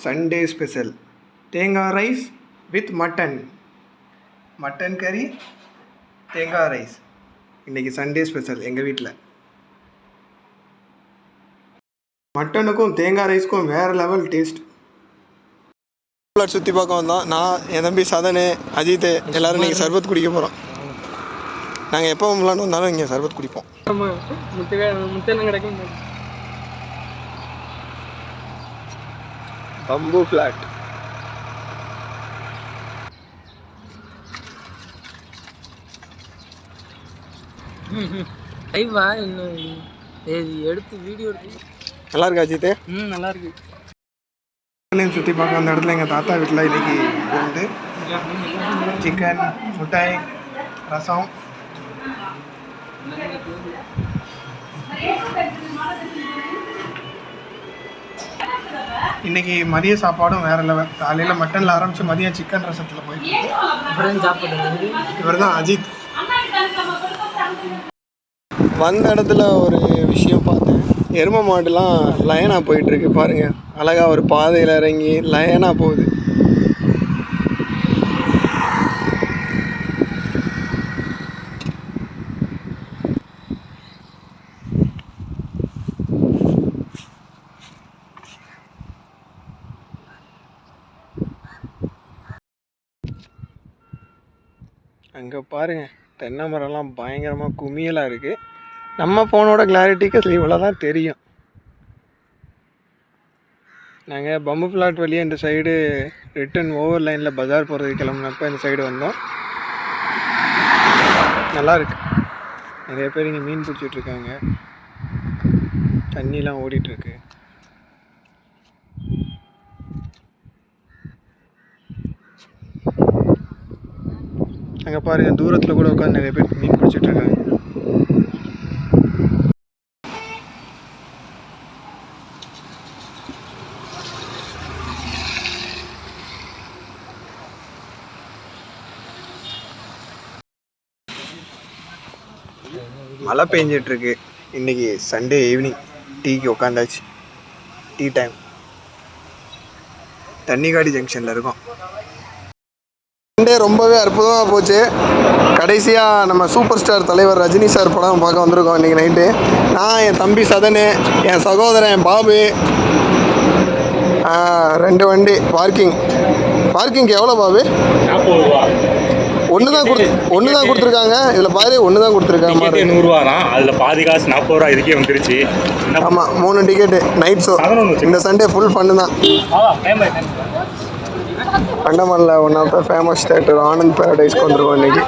Sunday special தேங்காய் rice with mutton கறி தேங்காய் ரைஸ். இன்றைக்கி சண்டே ஸ்பெஷல் எங்கள் வீட்டில். மட்டனுக்கும் தேங்காய் ரைஸ்க்கும் வேறு லெவல் டேஸ்ட். சுற்றி பார்க்க வந்தோம். நான், என் தம்பி சதனு, அஜித் எல்லோரும் இன்றைக்கி சர்பத் குடிக்க போகிறோம். நாங்கள் எப்போ விளாண்டு வந்தாலும் இங்கே சர்பத் குடிப்போம். Pump flat. எடுத்து வீடியோ நல்லா இருக்கா அஜித்? நல்லா இருக்கு. சுற்றி பார்க்க அந்த இடத்துல எங்கள் தாத்தா வீட்டில் இன்றைக்கி வந்து சிக்கன், முட்டாய், ரசம். இன்றைக்கி மதிய சாப்பாடும் வேறு லெவல். காலையில் மட்டனில் ஆரம்பித்து மதியம் சிக்கன் ரசத்தில் போயிட்டு இவர் தான் அஜித். வந்த இடத்துல ஒரு விஷயம் பார்த்தேன். எருமை மாடுலாம் லயனாக போயிட்டுருக்கு பாருங்கள். அழகாக ஒரு பாதையில் இறங்கி லயனாக போகுது. அங்கே பாருங்கள், தென்னை மரம்லாம் பயங்கரமாக குமியலாக இருக்குது. நம்ம ஃபோனோட கிளாரிட்டிக்கு இவ்வளோ தான் தெரியும். நாங்கள் பம்பு ஃப்ளாட் வழியாக இந்த சைடு ரிட்டன் ஓவர் லைனில் பஜார் போகிறதுக்கு கிளம்புனப்போ இந்த சைடு வந்தோம். நல்லாயிருக்கு. நிறைய பேர் இங்கே மீன் பிடிச்சிட்ருக்காங்க. தண்ணிலாம் ஓடிட்டுருக்கு. அங்கே பாருங்கள், தூரத்தில் கூட உட்காந்து நிறைய பேர் மீன் பிடிச்சிட்ருக்காங்க. மழை பெஞ்சிட்ருக்கு. இன்றைக்கி சண்டே ஈவினிங் டீக்கு உட்காந்தாச்சு. Tea time. தண்ணிகாடி ஜங்ஷனில் இருக்கோம். சண்டே ரொம்பவே அற்புதமாக போச்சு. கடைசியாக நம்ம சூப்பர் ஸ்டார் தலைவர் ரஜினி சார் படம் பார்க்க வந்திருக்கோம் இன்றைக்கி நைட்டு. நான், என் தம்பி சதனு, என் சகோதரன் பாபு. 2 வண்டி பார்க்கிங்க்கு எவ்வளோ பாபு? ஒன்று தான் கொடுத்துருக்காங்க. இதில் பாரு, ஒன்று தான் கொடுத்துருக்காங்க. 100 தான். அதில் பாதி காசு 40 ரூபா இதுக்கே வந்துருச்சு. ஆமாம், 3 டிக்கெட்டு நைட் ஷோ. இந்த சண்டே ஃபுல் ஃபன்னு தான். அண்டமானில் one of the famous theatre Anand பேரடைஸ்க்கு வந்துருவோம் இன்றைக்கி.